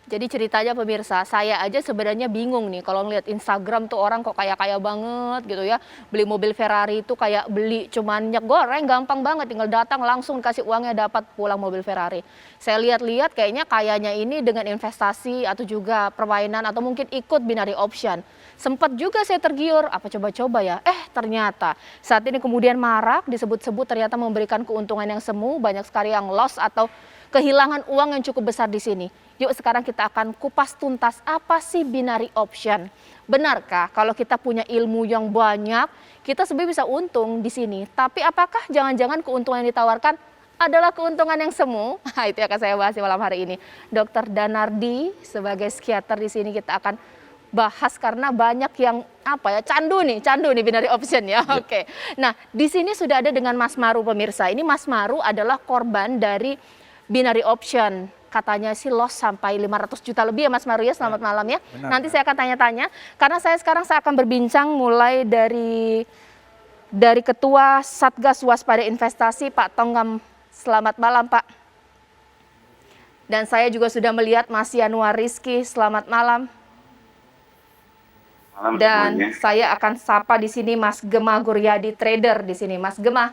Jadi ceritanya pemirsa, saya aja sebenarnya bingung nih kalau ngeliat Instagram tuh orang kok kaya-kaya banget gitu ya. Beli mobil Ferrari itu kayak beli cuman minyak goreng, gampang banget tinggal datang langsung kasih uangnya dapat pulang mobil Ferrari. Saya lihat-lihat kayaknya kayanya ini dengan investasi atau juga permainan atau mungkin ikut binary option. Sempat juga saya tergiur, apa coba-coba ya? Ternyata saat ini kemudian marak disebut-sebut ternyata memberikan keuntungan yang semu, banyak sekali yang loss atau kehilangan uang yang cukup besar di sini. Yuk sekarang kita akan kupas tuntas apa sih binary option. Benarkah kalau kita punya ilmu yang banyak, kita sebenarnya bisa untung di sini. Tapi apakah jangan-jangan keuntungan yang ditawarkan adalah keuntungan yang semu? Nah, itu yang akan saya bahas di malam hari ini. Dr. Danardi sebagai psikiater di sini kita akan bahas karena banyak yang candu nih binary option ya. Oke. Nah, di sini sudah ada dengan Mas Maru pemirsa. Ini Mas Maru adalah korban dari binary option. Katanya sih loss sampai 500 juta lebih ya Mas Maru ya. Selamat malam ya. Benar, Nanti saya akan tanya-tanya karena saya akan berbincang mulai dari Ketua Satgas Waspada Investasi Pak Tonggam. Selamat malam Pak. Dan saya juga sudah melihat Mas Yanuar Rizky. Selamat malam. Malam Dan semuanya. saya akan sapa di sini Mas Gema Guryadi trader di sini. Mas Gema.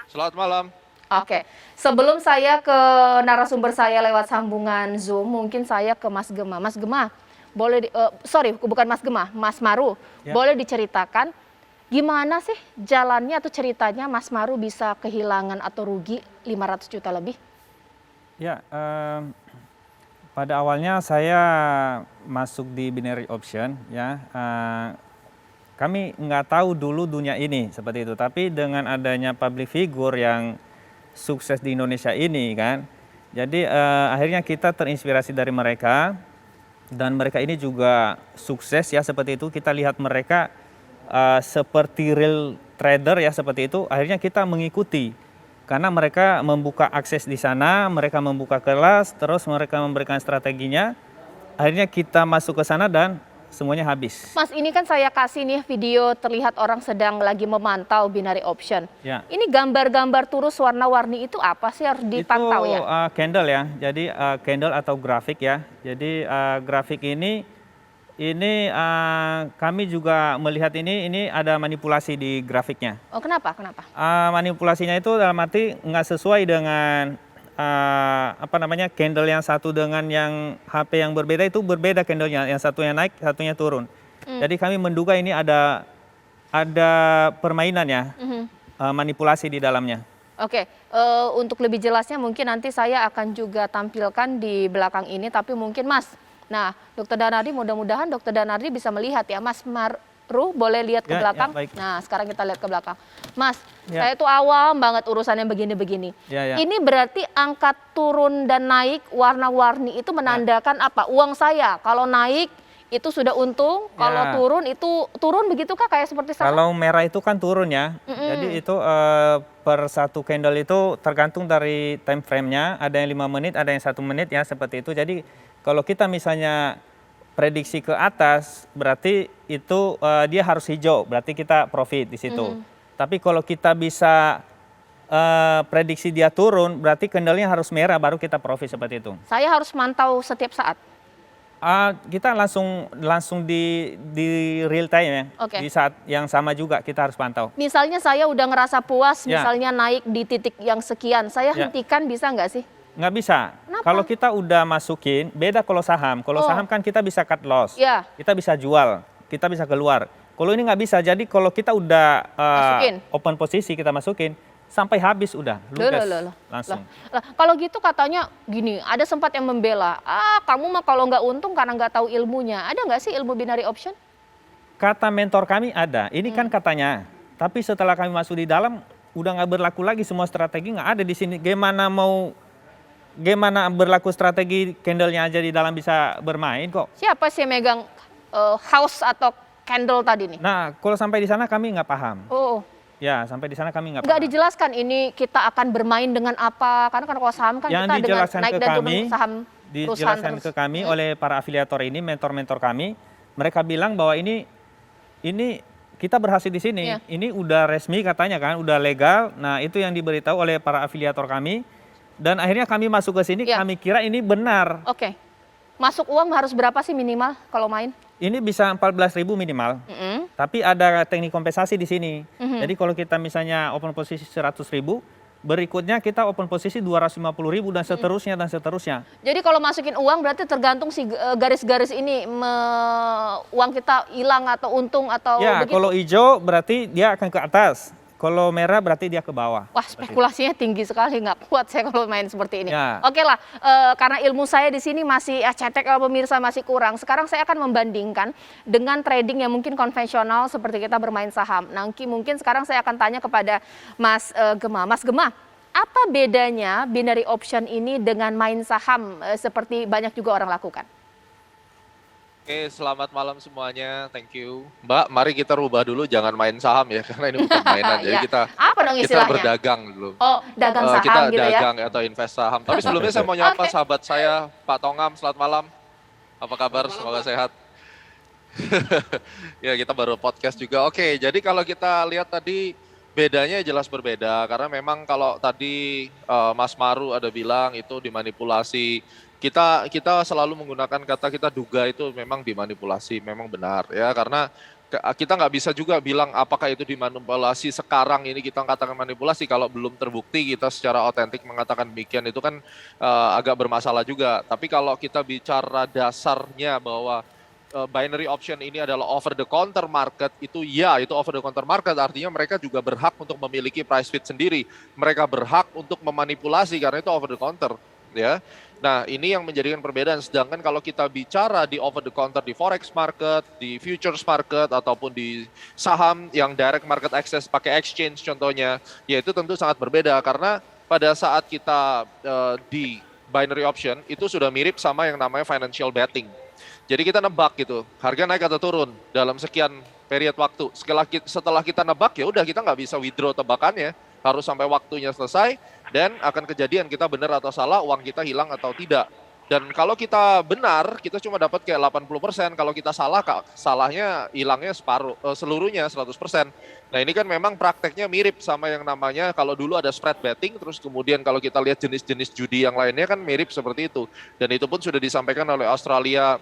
Selamat malam. Oke, sebelum saya ke narasumber saya lewat sambungan Zoom, mungkin saya ke Mas Gema. Mas Gema, bukan Mas Gema, Mas Maru, Ya. boleh diceritakan gimana sih jalannya atau ceritanya Mas Maru bisa kehilangan atau rugi 500 juta lebih? Ya, pada awalnya saya masuk di binary option ya. Kami nggak tahu dulu dunia ini seperti itu, tapi dengan adanya public figure yang sukses di Indonesia ini kan, jadi akhirnya kita terinspirasi dari mereka dan mereka ini juga sukses ya seperti itu. Kita lihat mereka seperti real trader ya seperti itu. Akhirnya kita mengikuti karena mereka membuka akses di sana, mereka membuka kelas, terus mereka memberikan strateginya. Akhirnya kita masuk ke sana dan semuanya habis. Mas, ini kan saya kasih nih video terlihat orang sedang lagi memantau binary option. Ya. Ini gambar-gambar turus warna-warni itu apa sih harus dipantau Itu ya? candle ya, jadi candle atau grafik ya. Jadi grafik ini kami juga melihat ini ada manipulasi di grafiknya. Oh, kenapa? Kenapa? Manipulasinya itu dalam arti nggak sesuai dengan candle yang satu dengan yang HP yang berbeda, itu berbeda candlenya, yang satunya naik, satunya turun. Jadi kami menduga ini ada permainan ya, manipulasi di dalamnya. Oke, untuk lebih jelasnya mungkin nanti saya akan juga tampilkan di belakang ini, tapi mungkin Mas, nah Dr. Danardi mudah-mudahan Dr. Danardi bisa melihat ya, Mas Maru boleh lihat ke Ya, belakang. baik. Nah sekarang kita lihat ke belakang. Mas, Ya. saya tuh awam banget urusannya begini-begini. Ya. Ini berarti angka turun dan naik warna-warni itu menandakan apa? Uang saya kalau naik itu sudah untung, kalau Ya. turun itu turun begitukah kayak seperti saham? Kalau merah itu kan turun ya, jadi itu per satu candle itu tergantung dari time frame-nya, ada yang 5 menit, ada yang 1 menit ya seperti itu. Jadi kalau kita misalnya prediksi ke atas, berarti itu dia harus hijau, berarti kita profit di situ. Tapi kalau kita bisa prediksi dia turun, berarti candle-nya harus merah, baru kita profit seperti itu. Saya harus mantau setiap saat. Kita langsung di real time ya, Oke. di saat yang sama juga kita harus pantau. Misalnya saya udah ngerasa puas, Ya. misalnya naik di titik yang sekian, saya Ya. hentikan bisa nggak sih? Nggak bisa. Kenapa? Kalau kita udah masukin, beda kalau saham. Kalau Oh. saham kan kita bisa cut loss, Ya. kita bisa jual, kita bisa keluar. Kalau ini nggak bisa, jadi kalau kita udah Masukin. open posisi, kita masukin, sampai habis udah, ludes Loh. langsung. Lah, kalau gitu katanya gini, ada sempat yang membela, kamu mah kalau nggak untung karena nggak tahu ilmunya. Ada nggak sih ilmu binary option? Kata mentor kami ada, ini kan katanya. Tapi setelah kami masuk di dalam, udah nggak berlaku lagi, semua strategi nggak ada di sini. Gimana berlaku strategi candle-nya aja di dalam bisa bermain kok. Siapa sih yang megang house atau candle tadi nih? Nah, kalau sampai di sana kami nggak paham. Oh, Ya, sampai di sana kami nggak nggak paham. dijelaskan ini kita akan bermain dengan apa? Karena kan kalau saham kan Yang kita dengan dijelaskan naik ke dan turun kami, saham perusahaan dijelaskan terus. ke kami oleh para afiliator ini, mentor-mentor kami, mereka bilang bahwa ini kita berhasil di sini. Iya. Ini udah resmi katanya kan, udah legal. Nah, itu yang diberitahu oleh para afiliator kami. Dan akhirnya kami masuk ke sini, Iya. kami kira ini benar. Oke. Masuk uang harus berapa sih minimal kalau main? Ini bisa 14.000 minimal, Mm-mm. tapi ada teknik kompensasi di sini. Mhm. Jadi kalau kita misalnya open posisi 100.000, berikutnya kita open posisi 250.000 dan seterusnya dan seterusnya. Jadi kalau masukin uang berarti tergantung si garis-garis ini uang kita hilang atau untung atau Ya, begitu. kalau hijau berarti dia akan ke atas. Kalau merah berarti dia ke bawah. Wah, spekulasinya tinggi sekali, nggak kuat saya kalau main seperti ini. Ya. Oke lah, karena ilmu saya di sini masih cetek, pemirsa masih kurang. Sekarang saya akan membandingkan dengan trading yang mungkin konvensional seperti kita bermain saham. Nanti mungkin sekarang saya akan tanya kepada Mas Gema. Mas Gema, apa bedanya binary option ini dengan main saham seperti banyak juga orang lakukan? Oke, selamat malam semuanya. Thank you. Mbak, mari kita rubah dulu, jangan main saham ya, karena ini bukan mainan. Jadi Ya. kita Apa dong kita istilahnya? berdagang dulu. Oh, dagang saham Kita gitu ya? dagang atau invest saham. Tapi sebelumnya saya mau nyapa Oke. sahabat saya, Pak Tongam. Selamat malam. Apa kabar? Semoga sehat. Ya, kita baru podcast juga. Oke, jadi kalau kita lihat tadi bedanya jelas berbeda karena memang kalau tadi Mas Maru ada bilang itu dimanipulasi. Kita selalu menggunakan kata kita duga itu memang dimanipulasi, memang benar ya karena kita nggak bisa juga bilang apakah itu dimanipulasi sekarang ini kita katakan manipulasi kalau belum terbukti kita secara otentik mengatakan demikian itu kan agak bermasalah juga. Tapi kalau kita bicara dasarnya bahwa binary option ini adalah over the counter market, itu ya itu over the counter market artinya mereka juga berhak untuk memiliki price feed sendiri. Mereka berhak untuk memanipulasi karena itu over the counter ya. Nah, ini yang menjadikan perbedaan. Sedangkan kalau kita bicara di over the counter di forex market, di futures market ataupun di saham yang direct market access pakai exchange contohnya, ya itu tentu sangat berbeda karena pada saat kita di binary option itu sudah mirip sama yang namanya financial betting. Jadi kita nebak gitu, harga naik atau turun dalam sekian period waktu. Setelah kita nebak ya udah kita nggak bisa withdraw tebakannya, harus sampai waktunya selesai dan akan kejadian kita benar atau salah, uang kita hilang atau tidak. Dan kalau kita benar, kita cuma dapat kayak 80%. Kalau kita salah, salahnya hilangnya seluruhnya 100%. Nah ini kan memang prakteknya mirip sama yang namanya kalau dulu ada spread betting, terus kemudian kalau kita lihat jenis-jenis judi yang lainnya kan mirip seperti itu. Dan itu pun sudah disampaikan oleh Australia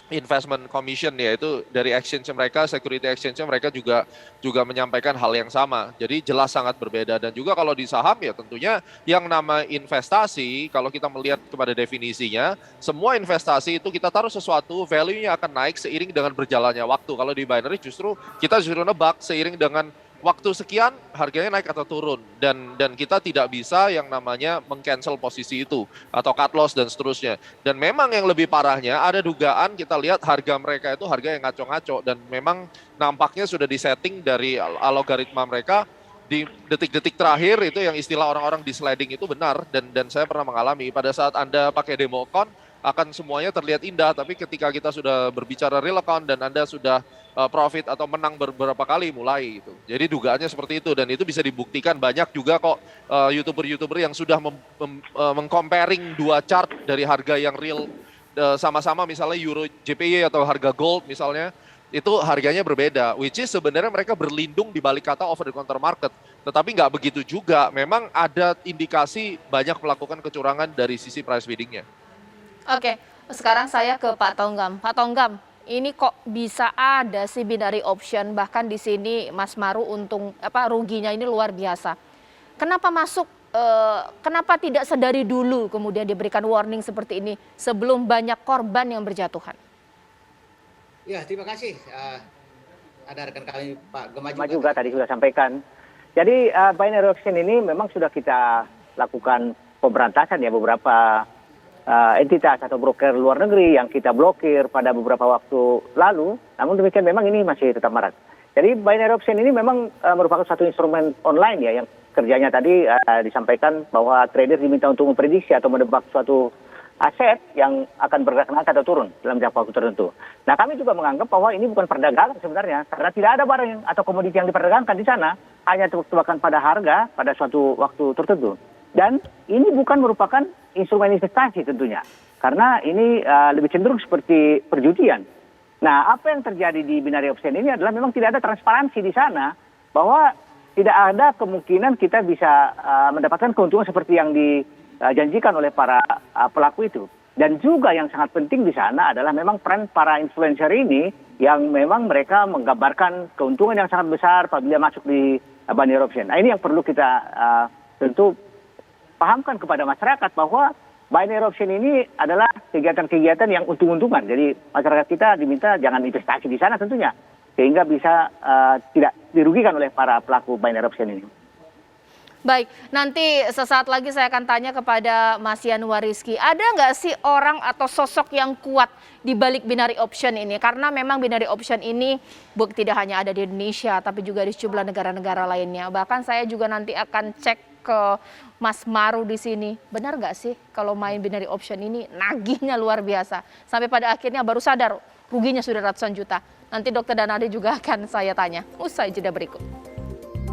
Investment Commission, yaitu dari exchange mereka, security exchange mereka juga menyampaikan hal yang sama. Jadi jelas sangat berbeda. Dan juga kalau di saham ya tentunya yang nama investasi, kalau kita melihat kepada definisinya, semua investasi itu kita taruh sesuatu, value-nya akan naik seiring dengan berjalannya waktu. Kalau di binary kita justru nebak seiring dengan waktu sekian harganya naik atau turun dan kita tidak bisa yang namanya meng-cancel posisi itu atau cut loss dan seterusnya. Dan memang yang lebih parahnya ada dugaan kita lihat harga mereka itu harga yang ngaco-ngaco dan memang nampaknya sudah disetting dari algoritma mereka di detik-detik terakhir itu yang istilah orang-orang di sliding itu benar dan saya pernah mengalami pada saat Anda pakai demo account akan semuanya terlihat indah, tapi ketika kita sudah berbicara real account dan Anda sudah profit atau menang beberapa kali mulai gitu. Jadi dugaannya seperti itu dan itu bisa dibuktikan banyak juga kok YouTuber-YouTuber yang sudah meng-comparing dua chart dari harga yang real sama-sama misalnya Euro JPY atau harga gold misalnya itu harganya berbeda, which is sebenarnya mereka berlindung di balik kata over the counter market. Tetapi nggak begitu juga, memang ada indikasi banyak melakukan kecurangan dari sisi price biddingnya. Oke, sekarang saya ke Pak Tonggam. Pak Tonggam, ini kok bisa ada sih binary option, bahkan di sini Mas Maru untung ruginya ini luar biasa. Kenapa masuk? Kenapa tidak sedari dulu kemudian diberikan warning seperti ini sebelum banyak korban yang berjatuhan? Ya, terima kasih. Ada rekan kami Pak Gema juga tadi sudah sampaikan. Jadi binary option ini memang sudah kita lakukan pemberantasan ya beberapa entitas atau broker luar negeri yang kita blokir pada beberapa waktu lalu. Namun demikian memang ini masih tetap marak. Jadi binary option ini memang merupakan satu instrumen online ya yang kerjanya tadi disampaikan bahwa trader diminta untuk memprediksi atau menebak suatu aset yang akan bergerak naik atau turun dalam jangka waktu tertentu. Nah kami juga menganggap bahwa ini bukan perdagangan sebenarnya karena tidak ada barang atau komoditi yang diperdagangkan di sana, hanya tebak-tebakan pada harga pada suatu waktu tertentu. Dan ini bukan merupakan instrumen investasi tentunya, karena ini lebih cenderung seperti perjudian. Nah, apa yang terjadi di binary option ini adalah memang tidak ada transparansi di sana, bahwa tidak ada kemungkinan kita bisa mendapatkan keuntungan seperti yang dijanjikan oleh para pelaku itu. Dan juga yang sangat penting di sana adalah memang peran para influencer ini yang memang mereka menggambarkan keuntungan yang sangat besar apabila masuk di binary option. Nah, ini yang perlu kita tentu pahamkan kepada masyarakat bahwa binary option ini adalah kegiatan-kegiatan yang untung-untungan. Jadi masyarakat kita diminta jangan investasi di sana tentunya, sehingga bisa tidak dirugikan oleh para pelaku binary option ini. Baik, nanti sesaat lagi saya akan tanya kepada Mas Yanuar Rizky. Ada nggak sih orang atau sosok yang kuat di balik binary option ini? Karena memang binary option ini tidak hanya ada di Indonesia, tapi juga di sejumlah negara-negara lainnya. Bahkan saya juga nanti akan cek ke Mas Maru di sini. Benar nggak sih kalau main binary option ini nagihnya luar biasa? Sampai pada akhirnya baru sadar ruginya sudah ratusan juta. Nanti Dokter Danadi juga akan saya tanya. Usai jeda berikut.